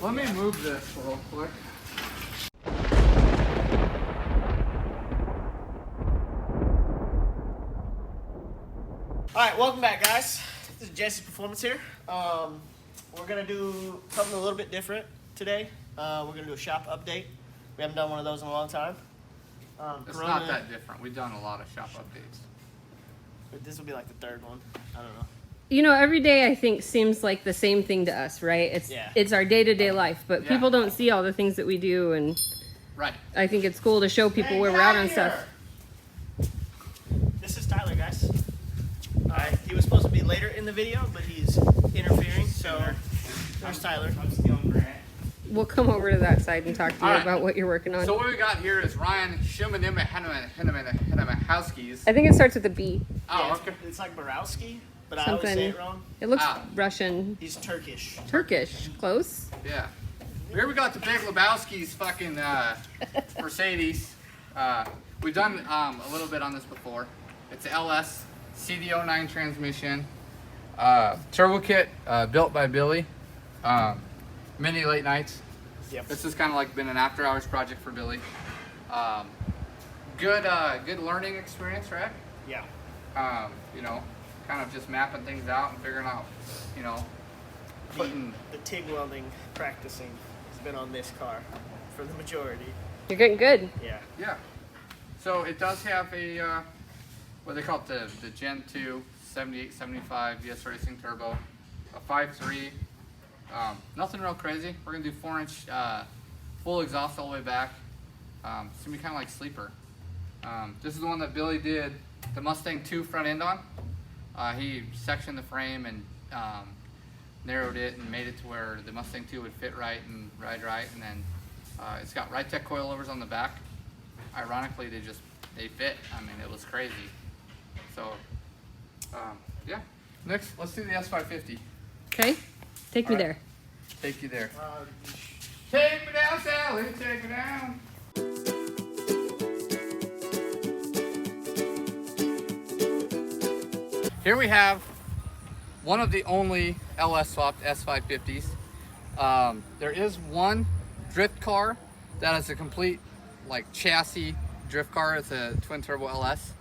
Let me move this real quick. Alright, welcome back, guys. This is Jessie Performance here. We're going to do something a little bit different today. We're going to do a shop update. We haven't done one of those in a long time. It's not that different. We've done a lot of shop updates. But this will be like the third one. I don't know. You know, every day I think seems like the same thing to us, right? It's our day-to-day life, but people don't see all the things that we do, and right. I think it's cool to show people where we're out on stuff. This is Tyler, guys. He was supposed to be later in the video, but he's interfering, so there's Tyler. I'm stealing Grant. We'll come over to that side and talk to you about what you're working on. So what we got here is Ryan Schumanimahowski's. I think it starts with a B. Oh, okay. It's like Borowski, but I always say it wrong. It looks Russian. He's Turkish. Turkish. Close. Yeah. Here we got the Big Lebowski's fucking Mercedes. We've done a little bit on this before. It's an LS CD09 transmission. Turbo kit built by Billy. Many late nights. Yep. This has kind of like been an after hours project for Billy. Good learning experience, right? Yeah. You know, kind of just mapping things out and figuring out, you know, putting the TIG welding practicing has been on this car for the majority. You're getting good. Yeah. Yeah. So it does have a what they call it, the Gen 2 7875 VS Racing Turbo, a 5.3. Nothing real crazy. We're gonna do 4-inch full exhaust all the way back. It's gonna be kind of like sleeper. This is the one that Billy did the Mustang 2 front end on. He sectioned the frame and narrowed it and made it to where the Mustang 2 would fit right and ride right. And then it's got Ridetech coilovers on the back. Ironically, they fit. I mean, it was crazy. So yeah. Next, let's do the S550. Okay. Take me there. Take you there. Take me down, Sally. Take me down. Here we have one of the only LS swapped S550s. There is one drift car that is a complete like chassis drift car. It's a twin turbo LS.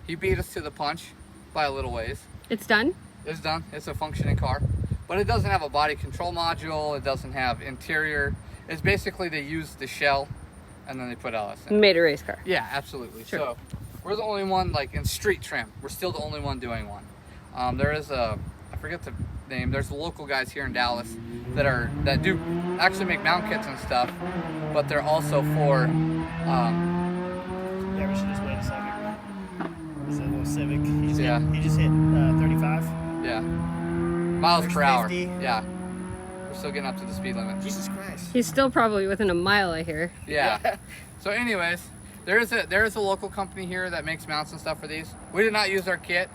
He beat us to the punch by a little ways. It's done? It's done. It's a functioning car. But it doesn't have a body control module. It doesn't have interior. It's basically they used the shell and then they put LS in. Made a race car. Yeah, absolutely. Sure. So we're the only one like in street trim. We're still the only one doing one. There is I forget the name. There's local guys here in Dallas that do actually make mount kits and stuff, but they're also for. Yeah, we should just wait a second. It's a little Civic. He just hit 35. Yeah. Miles per hour. 50. Yeah. We're still getting up to the speed limit. Jesus Christ. He's still probably within a mile, I hear. Yeah. So anyways, there is a local company here that makes mounts and stuff for these. We did not use our kit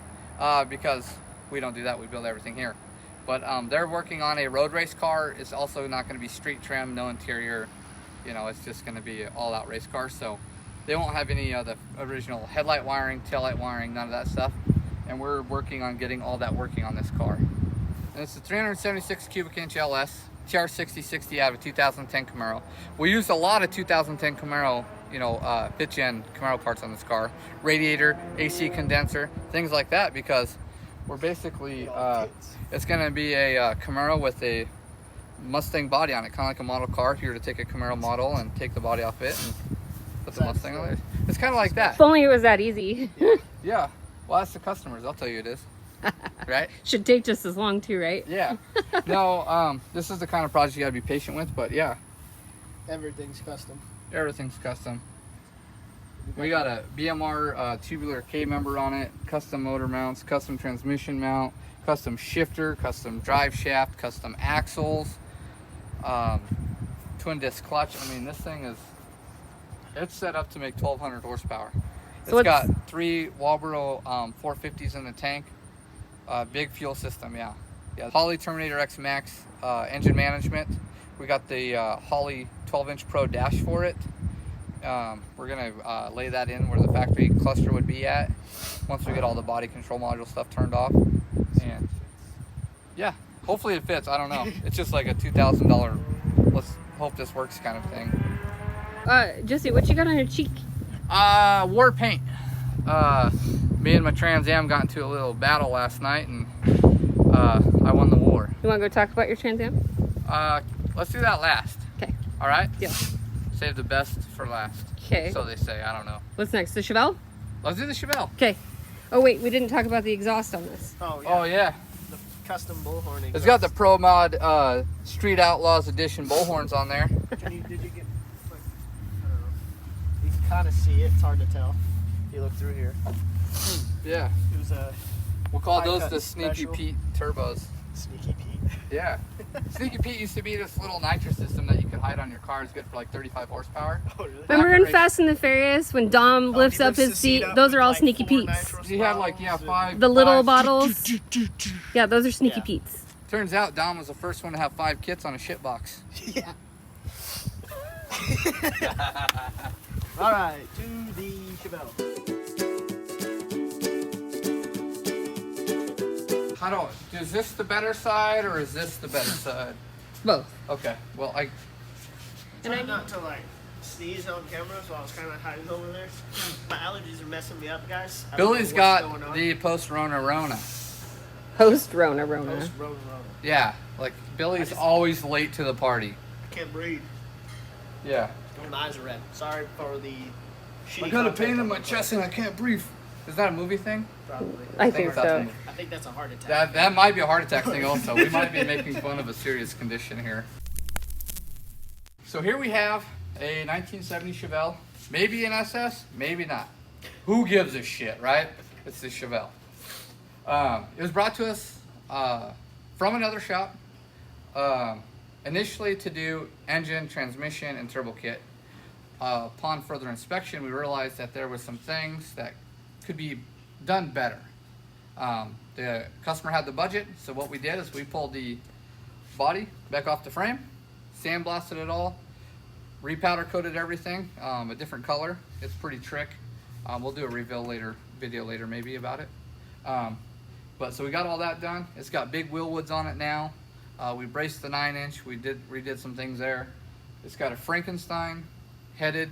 because we don't do that. We build everything here. But they're working on a road race car. It's also not going to be street trim, no interior. You know, it's just going to be an all-out race car. So they won't have any of the original headlight wiring, taillight wiring, none of that stuff. And we're working on getting all that working on this car. And it's a 376 cubic inch LS TR6060 out of a 2010 Camaro. We used a lot of 2010 Camaro, you know, 5th gen Camaro parts on this car. Radiator, AC condenser, things like that, because we're basically, it's gonna be a Camaro with a Mustang body on it, kind of like a model car. If you were to take a Camaro model and take the body off it and put the Mustang on it. It's kind of like that. If only it was that easy. Yeah. Well, that's the customers. I'll tell you it is. Right? Should take just as long too, right? Yeah. No, this is the kind of project you gotta be patient with, but yeah. Everything's custom. Everything's custom. We got a BMR tubular K member on it, custom motor mounts, custom transmission mount, custom shifter, custom drive shaft, custom axles, twin disc clutch. I mean, this thing it's set up to make 1,200 horsepower. It's got 3 Walbro 450s in the tank. Big fuel system, yeah. Holley Terminator X Max engine management. We got the Holley 12-inch Pro dash for it. We're gonna lay that in where the factory cluster would be at once we get all the body control module stuff turned off. And yeah, hopefully it fits. I don't know. It's just like a $2,000 hope this works kind of thing. Jessie, what you got on your cheek? War paint. Me and my Trans Am got into a little battle last night, and I won the war. You want to go talk about your Trans Am? Let's do that last. Okay. All right? Deal. Save the best for last. Okay. So they say, I don't know. What's next? The Chevelle? Let's do the Chevelle. Okay. Oh, wait, we didn't talk about the exhaust on this. Oh yeah. Oh, yeah. The custom bullhorn. It's got the Pro Mod Street Outlaws Edition bullhorns on there. Did you get, like, I don't know. You can kind of see it. It's hard to tell. If you look through here. Yeah. It was a We'll call high those cut the Sneaky special. Pete turbos. Sneaky Pete. Yeah. Sneaky Pete used to be this little nitrous system that you could hide on your car. It's good for like 35 horsepower. Oh, really? Remember in race- Fast and the Furious when Dom lifts he up lifts his the seat seat? up Those with, are all like, Sneaky 4 Pete's. nitrous He had like, yeah, bottles and- 5. The little 5 bottles. Yeah, those are Sneaky Yeah. Pete's. Turns out Dom was the first one to have 5 kits on a shit box. Yeah. All right, to the Chevelle. Is this the better side or is this the better side? Both. Okay, well, Trying not to like sneeze on camera, so I was kind of hiding over there. My allergies are messing me up, guys. I don't know Billy's what's going got on. the post-Rona Rona. Post Rona Rona. Post Rona. Yeah, like Billy's always late to the party. I can't breathe. Yeah. My eyes are red. Sorry for the shitty I got a content pain in on my the chest and I can't breathe. Is that a movie thing? Probably. I think that's a so. movie. I think that's a heart attack. That might be a heart attack thing also. We might be making fun of a serious condition here. So here we have a 1970 Chevelle. Maybe an SS, maybe not. Who gives a shit, right? It's the Chevelle. It was brought to us from another shop. Initially to do engine, transmission, and turbo kit. Upon further inspection, we realized that there was some things that could be done better. The customer had the budget, so what we did is we pulled the body back off the frame, sandblasted it all, repowder coated everything, a different color. It's pretty trick. We'll do a video later maybe about it. But so we got all that done. It's got big wheel woods on it now. We braced the 9-inch. We redid some things there. It's got a Frankenstein headed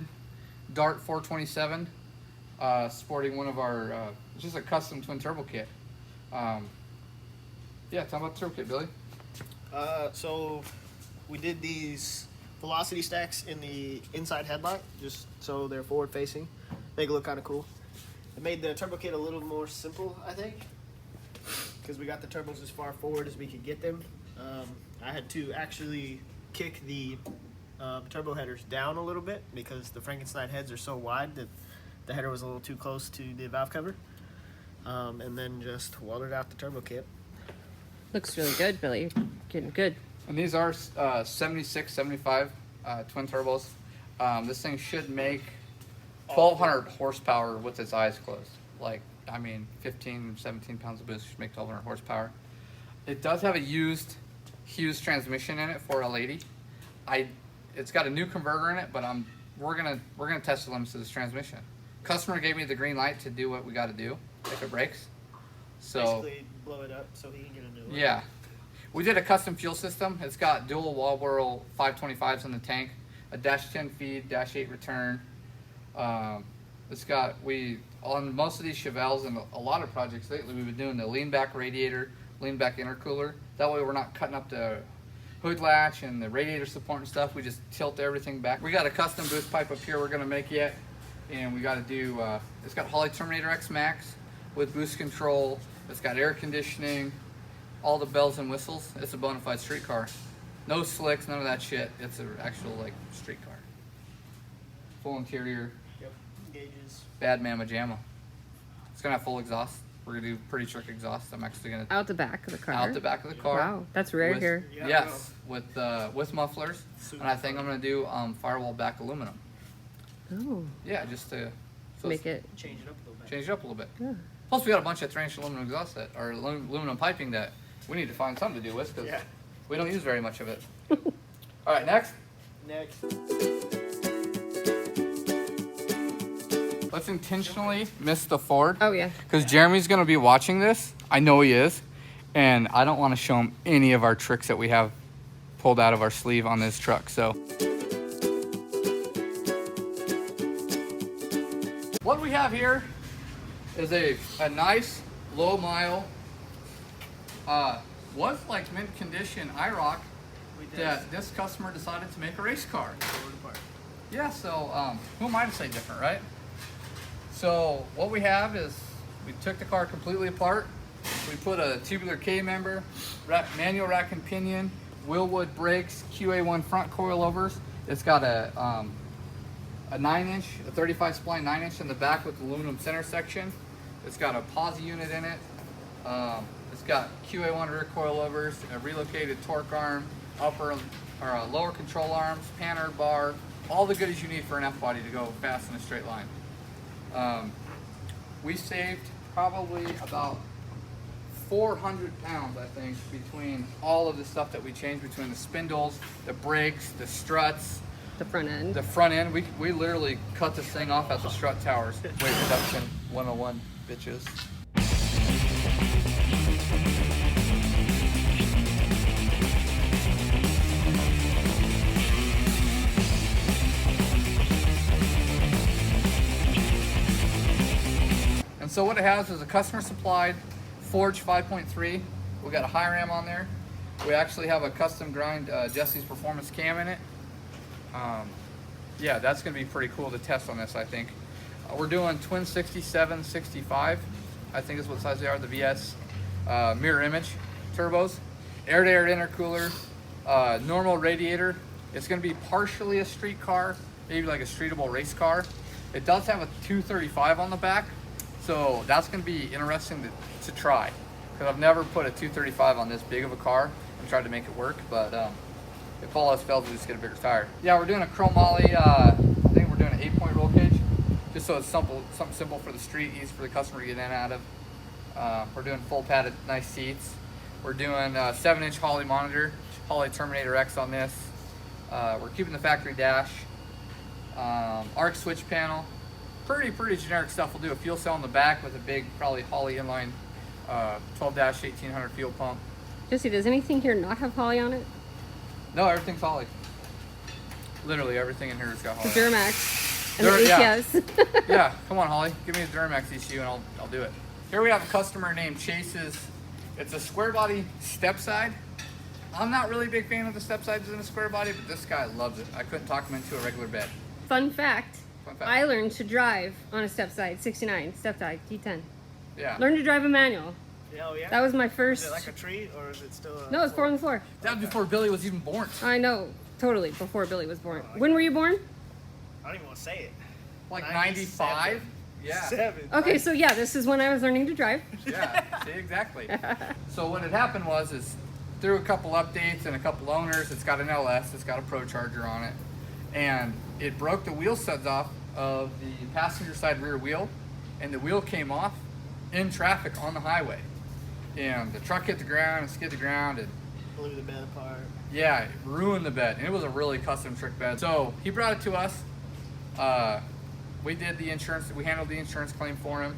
Dart 427, sporting one of our, it's just a custom twin turbo kit. Yeah, tell me about the turbo kit, Billy. So we did these velocity stacks in the inside headlight, just so they're forward facing. Make it look kind of cool. It made the turbo kit a little more simple, I think, because we got the turbos as far forward as we could get them. I had to actually kick the turbo headers down a little bit because the Frankenstein heads are so wide that the header was a little too close to the valve cover. And then just welded out the turbo kit. Looks really good, Billy. You're getting good. And these are 76, 75 twin turbos. This thing should make 1,200 horsepower with its eyes closed. Like, I mean, 15, 17 pounds of boost should make 1,200 horsepower. It does have a used Hughes transmission in it for a lady. It's got a new converter in it, but we're gonna test the limits of this transmission. Customer gave me the green light to do what we got to do if it breaks. So Basically blow it up so he can get a new one. yeah, we did a custom fuel system. It's got dual Walboro 525s in the tank, a -10 feed, -8 return. It's got, on most of these Chevelles and a lot of projects lately, we've been doing the lean back radiator, lean back intercooler. That way we're not cutting up the hood latch and the radiator support and stuff. We just tilt everything back. We got a custom boost pipe up here we're gonna make yet. And we got to do, it's got Holley Terminator X Max with boost control. It's got air conditioning, all the bells and whistles. It's a bona fide street car. No slicks, none of that shit. It's an actual like street car. Full interior, Yep. Gauges. bad mamma jamma. It's gonna have full exhaust. We're gonna do pretty trick exhaust. I'm actually gonna Out the back of the car. out the back of the car. Wow, that's rare with- here. Yeah, Yes, with mufflers, Super and I think I'm gonna do firewall back aluminum. Oh, Yeah, just to make it. Change it up a little bit. change it up a little bit. Yeah. Plus, we got a bunch of 3-inch aluminum exhaust or aluminum piping that we need to find something to do with because Yeah. we don't use very much of it. All right, next. Next. Let's intentionally miss the Ford Oh yeah. because Jeremy's going to be watching this. I know he is, and I don't want to show him any of our tricks that we have pulled out of our sleeve on this truck. So what we have here is a nice low mile, was like mint condition IROC that this customer decided to make a race car. Yeah, so who am I to say different, right? So what we have is we took the car completely apart. We put a tubular K member, manual rack and pinion, Willwood brakes, QA1 front coilovers. It's got a 9-inch, a 35 spline 9-inch in the back with aluminum center section. It's got a posi unit in it. It's got QA1 rear coilovers, a relocated torque arm, lower control arms, panner, bar, all the goodies you need for an F-body to go fast in a straight line. We saved probably about 400 pounds, I think, between all of the stuff that we changed, between the spindles, the brakes, the struts, the front end. The front end, we literally cut this thing off at the strut towers. Weight reduction 101, bitches. And so what it has is a customer supplied Forge 5.3. We got a high ram on there. We actually have a custom grind Jessie's Performance cam in it. Yeah, that's going to be pretty cool to test on this, I think. We're doing twin 67, 65, I think is what size they are, the VS mirror image turbos, air-to-air intercooler, normal radiator. It's going to be partially a street car, maybe like a streetable race car. It does have a 235 on the back, so that's going to be interesting to try, because I've never put a 235 on this big of a car and tried to make it work, but if all else fails, we just get a bigger tire. Yeah, we're doing a chromoly, I think we're doing an 8-point roll cage, just so it's something simple for the street, easy for the customer to get in and out of. We're doing full padded, nice seats. We're doing a 7-inch Holley monitor, Holley Terminator X on this. We're keeping the factory dash, arc switch panel, pretty generic stuff. We'll do a fuel cell in the back with a big, probably Holley inline 12-1800 fuel pump. Jesse, does anything here not have Holley on it? No, everything's Holley. Literally everything in here has got Holley. The Duramax and the ATS. Yeah, come on Holley, give me a Duramax ECU and I'll do it. Here we have a customer named Chase's. It's a square body step side. I'm not really a big fan of the step sides in a square body, but this guy loves it. I couldn't talk him into a regular bed. Fun fact, I learned to drive on a step side, 69, step side, T10. Yeah. Learned to drive a manual. Oh, yeah? That was my first. Is it like a tree, or is it still a... No, it's 4 on the floor. That was before Billy was even born. I know, totally, before Billy was born. When were you born? I don't even want to say it. Like 95? Yeah. 7. Okay, so yeah, this is when I was learning to drive. Yeah, see, exactly. So what had happened was, through a couple updates and a couple owners, it's got an LS, it's got a Pro Charger on it, and it broke the wheel studs off of the passenger side rear wheel, and the wheel came off in traffic on the highway. And the truck hit the ground and skid the ground and blew the bed apart. Yeah, it ruined the bed, and it was a really custom trick bed. So he brought it to us. We did the insurance, we handled the insurance claim for him.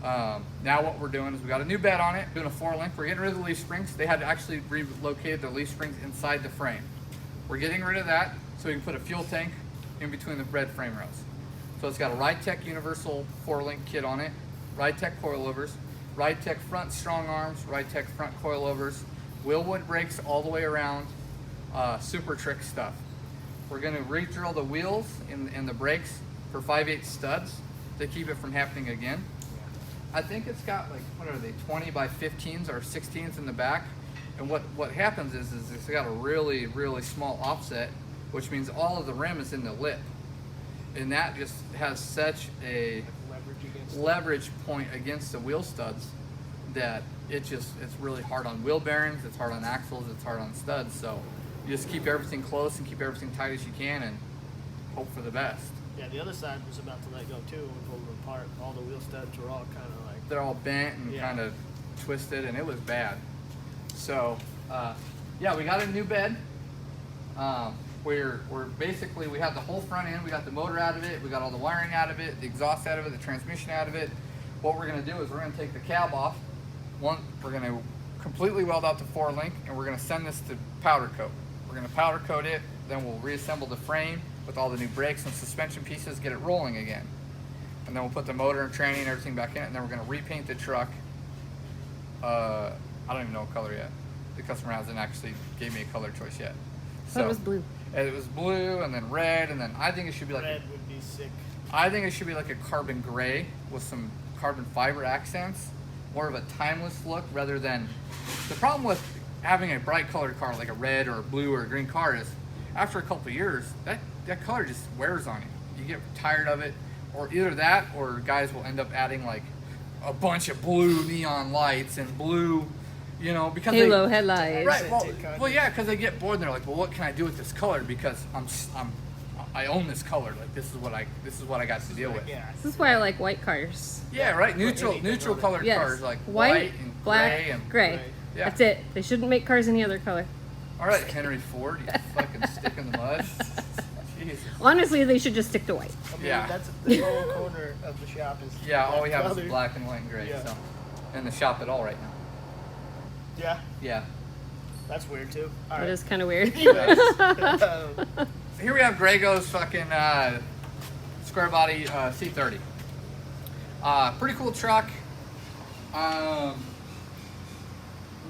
Now what we're doing is we got a new bed on it, doing a 4-link. We're getting rid of the leaf springs. They had to actually relocate the leaf springs inside the frame. We're getting rid of that so we can put a fuel tank in between the red frame rails. So it's got a Ridetech universal 4-link kit on it, Ridetech coilovers, Ridetech front strong arms, Ridetech front coilovers, Willwood brakes all the way around, super trick stuff. We're going to re-drill the wheels and the brakes for 5/8 studs to keep it from happening again. I think it's got like, what are they, 20 by 15s or 16s in the back. And what happens is it's got a really small offset, which means all of the rim is in the lip. And that just has such a leverage point against the wheel studs that it's really hard on wheel bearings, it's hard on axles, it's hard on studs. So you just keep everything close and keep everything tight as you can and hope for the best. Yeah, the other side was about to let go too when we pulled them apart. All the wheel studs were all kind of like... They're all bent and kind of twisted, and it was bad. So, yeah, we got a new bed. We're basically, we have the whole front end, we got the motor out of it, we got all the wiring out of it, the exhaust out of it, the transmission out of it. What we're going to do is we're going to take the cab off. We're going to completely weld out the 4-link, and we're going to send this to powder coat. We're gonna powder coat it, then we'll reassemble the frame with all the new brakes and suspension pieces, get it rolling again. And then we'll put the motor and tranny and everything back in it, and then we're gonna repaint the truck. I don't even know what color yet. The customer hasn't actually gave me a color choice yet. So it was blue. It was blue, and then red, and then I think it should be like red would be sick. I think it should be like a carbon gray with some carbon fiber accents, more of a timeless look rather than. The problem with having a bright colored car like a red or a blue or a green car is after a couple of years that color just wears on you. You get tired of it, or either that or guys will end up adding like a bunch of blue neon lights and blue, you know, because halo headlights. Right. Well, yeah, because they get bored and they're like, well, what can I do with this color? Because I own this color. Like this is what I got to deal with. Yeah. This is why I like white cars. Yeah, right. Neutral colored Yes. cars like white and black, gray and gray. Yeah. That's it. They shouldn't make cars any other color. All right, Henry Ford, you fucking stick in the mud. Jesus. Honestly, they should just stick to white. I mean, Yeah. that's the whole corner of the shop is. Yeah, all that we have color. is black and white and gray. Yeah. So, in the shop at all right now. Yeah, Yeah. that's weird too. All That right. is kind of weird. Anyways, Here we have Grego's fucking square body C30. Pretty cool truck.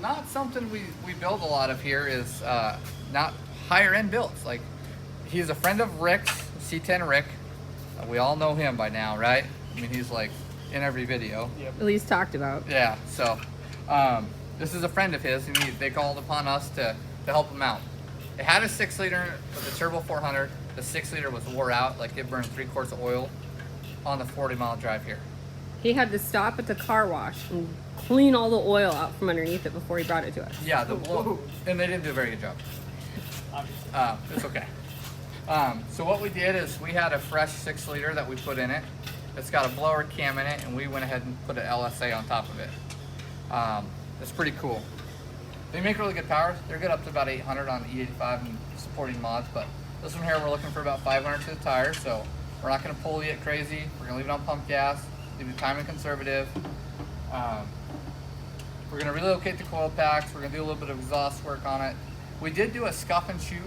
Not something we build a lot of here is not higher end builds. Like he's a friend of Rick's, C10 Rick. We all know him by now, right? I mean, he's like in every video. yep. At least talked about. Yeah, so this is a friend of his, and they called upon us to help him out. It had a 6-liter with a turbo 400. The 6-liter was wore out, like it burned 3 quarts of oil on the 40-mile drive here. He had to stop at the car wash and clean all the oil out from underneath it before he brought it to us. Yeah, and they didn't do a very good job. Obviously. It's okay. So what we did is we had a fresh 6-liter that we put in it. It's got a blower cam in it, and we went ahead and put an LSA on top of it. It's pretty cool. They make really good power. They're good up to about 800 on the E85 and supporting mods, but this one here we're looking for about 500 to the tire, so we're not going to pull it crazy. We're going to leave it on pump gas, leave the timing conservative. We're going to relocate the coil packs. We're going to do a little bit of exhaust work on it. We did do a scuff and shoot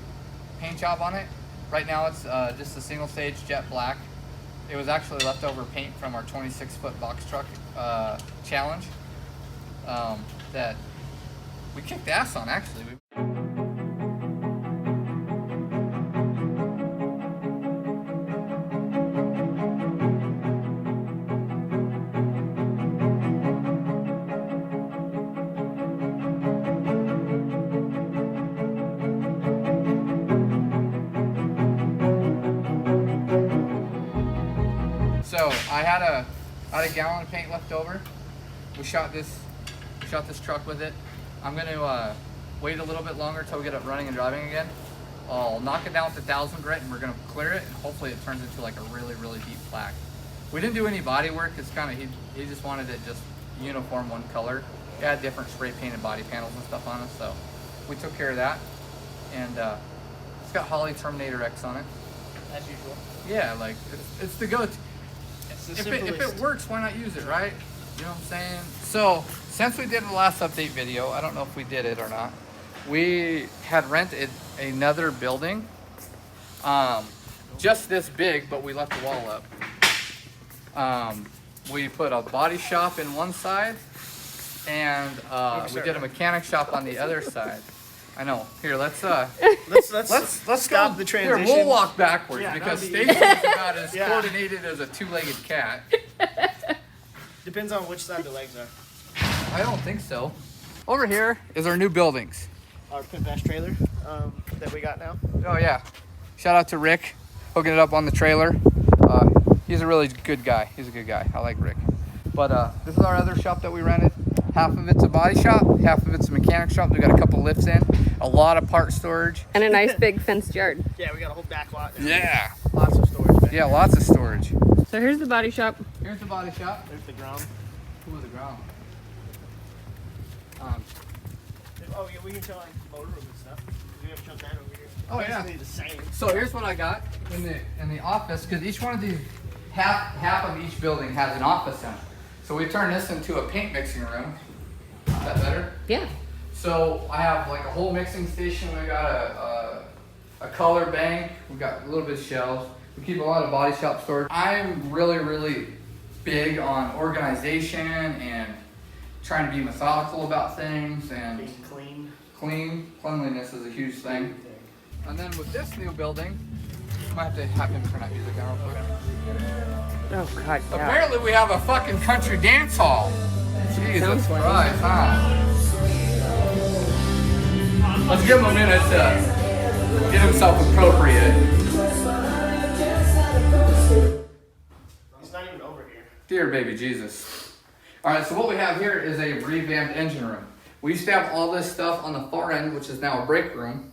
paint job on it. Right now it's just a single stage jet black. It was actually leftover paint from our 26-foot box truck challenge that we kicked ass on, actually. So I had a gallon of paint left over. We shot this truck with it. I'm gonna wait a little bit longer till we get it running and driving again. I'll knock it down with the 1000 grit, and we're gonna clear it, and hopefully it turns into like a really deep black. We didn't do any body work. It's kind of he just wanted it just uniform one color. It had different spray painted body panels and stuff on it, so we took care of that. And it's got Holley Terminator X on it. As usual. Yeah, like it's the go-to. It's the If simplest. it works, why not use it, right? You know what I'm saying? So, since we did the last update video, I don't know if we did it or not, we had rented another building, just this big, but we left the wall up. We put a body shop in one side, and we did a mechanic shop on the other side. I know. Here, let's let's stop go. the transition. Here, we'll walk backwards Yeah, because that'd be- Stacy's about as Yeah. coordinated as a two-legged cat. Depends on which side the legs are. I don't think so. Over here is our new buildings. Our pit bash trailer that we got now. Oh yeah. Shout out to Rick, hooking it up on the trailer. He's a really good guy. He's a good guy. I like Rick. But this is our other shop that we rented. Half of it's a body shop, half of it's a mechanic shop. We got a couple lifts in, a lot of part storage. And a nice big fenced yard. Yeah, we got a whole back lot. Yeah. Lots of storage back. Yeah, lots of storage. So here's the body shop. Here's the body shop. There's the ground. Ooh, the ground. Oh yeah, we can show like motor room and stuff. We have to shut that over here. Oh, yeah. Basically the same. So here's what I got in the office, because each one of these, half of each building has an office in it. So we turned this into a paint mixing room. Is that better? Yeah. So I have like a whole mixing station. We got a color bank. We've got a little bit of shelves. We keep a lot of body shop storage. I'm really big on organization and trying to be methodical about things and being clean. Cleanliness is a huge thing. And then with this new building, might have to have him turn that music down real quick. Oh God, yeah. Apparently we have a fucking country dance hall. Jesus Sounds like Christ, huh? Let's give him a minute to get himself appropriate. He's not even over here. Dear baby Jesus. Alright, so what we have here is a revamped engine room. We used to have all this stuff on the far end, which is now a break room.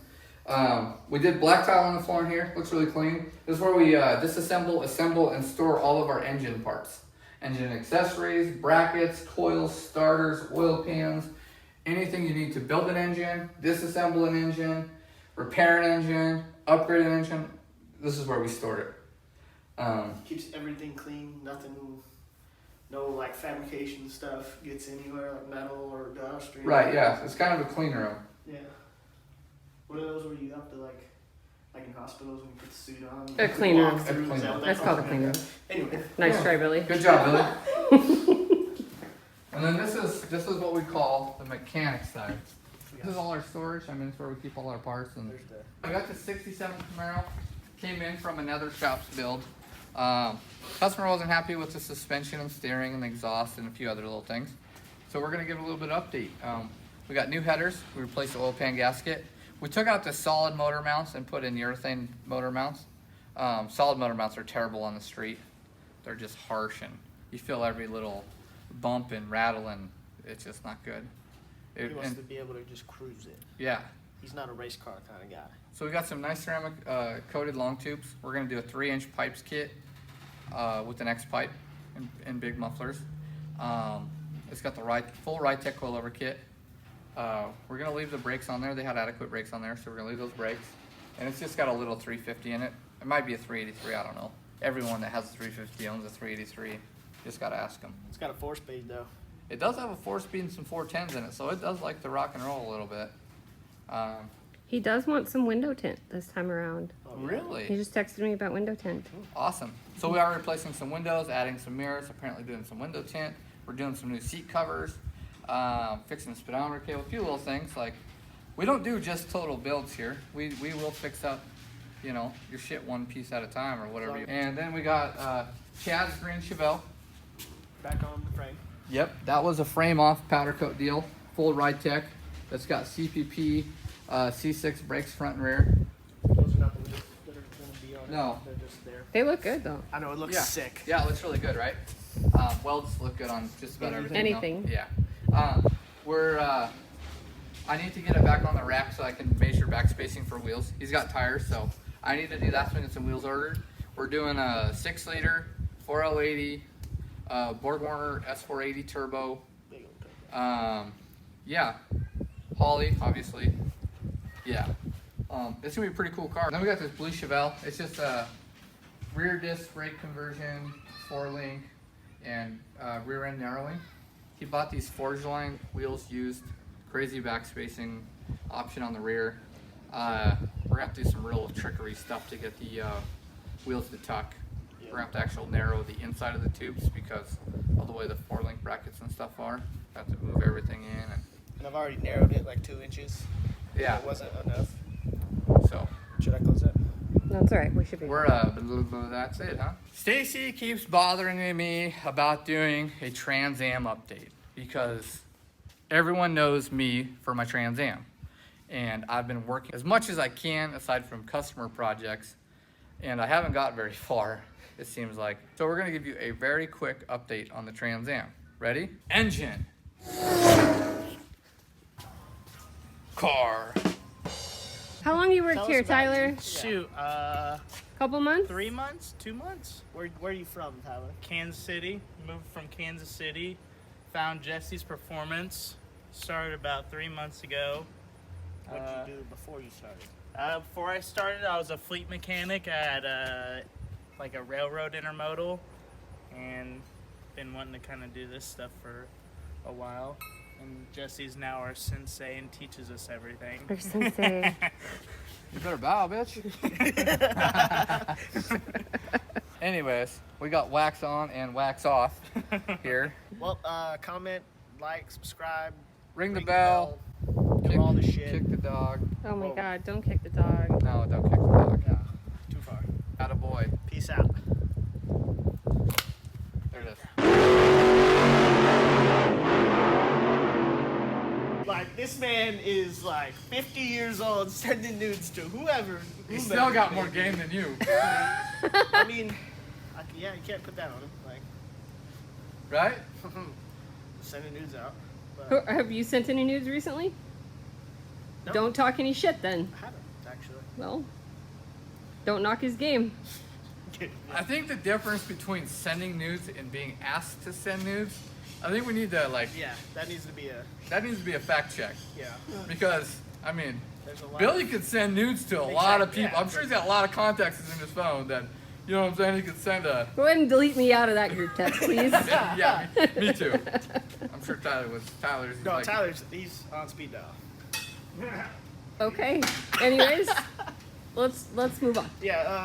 We did black tile on the floor in here. Looks really clean. This is where we disassemble, assemble, and store all of our engine parts. Engine accessories, brackets, coils, starters, oil pans, anything you need to build an engine, disassemble an engine, repair an engine, upgrade an engine. This is where we stored it. Keeps everything clean, nothing, no like fabrication stuff gets anywhere, like metal or dust. Or Right, yeah. It's kind of a clean room. Yeah. What are those where you have to like in hospitals when you put the suit on? A clean room. walk through, A clean is that room. what That's called a clean room. Anyway. Nice Yeah. try, Billy. Good job, Billy. And then this is what we call the mechanic side. This is all our storage. I mean, it's where we keep all our parts. And I got the '67 Camaro. Came in from another shop's build. Customer wasn't happy with the suspension and steering and the exhaust and a few other little things. So we're gonna give it a little bit of update. We got new headers. We replaced the oil pan gasket. We took out the solid motor mounts and put in urethane motor mounts. Solid motor mounts are terrible on the street. They're just harsh and you feel every little bump and rattle and it's just not good. He wants to be able to just cruise it. Yeah. He's not a race car kind of guy. So we got some nice ceramic coated long tubes. We're gonna do a 3-inch pipes kit with an X pipe and big mufflers. It's got the full Ridetech coilover kit. We're gonna leave the brakes on there. They had adequate brakes on there, so we're gonna leave those brakes. And it's just got a little 350 in it. It might be a 383, I don't know. Everyone that has a 350 owns a 383. Just gotta ask them. It's got a 4-speed though. It does have a 4-speed and some 410s in it, so it does like to rock and roll a little bit. He does want some window tint this time around. Oh, Really? He just texted me about window tint. Awesome. So we are replacing some windows, adding some mirrors, apparently doing some window tint. We're doing some new seat covers, fixing the speedometer cable, a few little things. Like, we don't do just total builds here. We will fix up, you know, your shit one piece at a time or whatever. And then we got Chad's green Chevelle. Back on the frame. Yep, that was a frame off powder coat deal, full Ridetech. That's got CPP, C6 brakes front and rear. Those are not the wheels that are going to be on it. No. They're just there. They look good though. I know, it looks sick. Yeah, it looks really good, right? Welds look good on just about everything. Anything. Yeah. I need to get it back on the rack so I can measure back spacing for wheels. He's got tires, so I need to do that so we can get some wheels ordered. We're doing a 6-liter 4L80 BorgWarner S480 turbo. Yeah, Holley, obviously. Yeah. It's gonna be a pretty cool car. Then we got this blue Chevelle. It's just a rear disc brake conversion, 4-link, and rear end narrowing. He bought these Forge Line wheels used, crazy back spacing option on the rear. We're gonna have to do some real trickery stuff to get the wheels to tuck. We're gonna have to actually narrow the inside of the tubes because of the way the 4-link brackets and stuff are. Have to move everything in. And I've already narrowed it like 2 inches. Yeah. It wasn't enough. So Should I close it? No, it's all right. We should be. we're that's it, huh? Stacy keeps bothering me about doing a Trans Am update because everyone knows me for my Trans Am, and I've been working as much as I can aside from customer projects, and I haven't got very far, it seems like. So we're gonna give you a very quick update on the Trans Am. Ready? Engine. Car. How long you worked Tell us here, about Tyler? you. Shoot, Couple months? 3 months, 2 months. Where are you from, Tyler? Kansas City, moved from Kansas City, found Jessie's Performance, started about 3 months ago. What did you do before you started? Before I started, I was a fleet mechanic at like a railroad intermodal, and been wanting to kind of do this stuff for a while. And Jesse's now our sensei and teaches us everything. Our sensei. You better bow, bitch. Anyways, we got wax on and wax off here. Well, comment, like, subscribe, Ring the bell. do all the shit. Kick the dog. Oh my Whoa. God! Don't kick the dog. No, don't kick the dog. Yeah, too far. Attaboy. Peace out. There it is. Like, this man is like 50 years old sending nudes to whoever. He's still got more game than you. I mean, yeah, you can't put that on him. Like, Right? sending nudes out. But Have you sent any nudes recently? No. Don't talk any shit then. I haven't, actually. Well, don't knock his game. I think the difference between sending nudes and being asked to send nudes, I think we need to Yeah, that needs to be a, fact check. yeah. Because, I mean, There's a lot Billy could send nudes to a lot of Exactly, people. yeah. I'm sure he's got a lot of contacts in his phone that, you know what I'm saying, he could send a... Go ahead and delete me out of that group text, please. Yeah, me too. I'm sure Tyler's No, like, Tyler's, he's on speed dial. Okay. Anyways, let's move on. Yeah,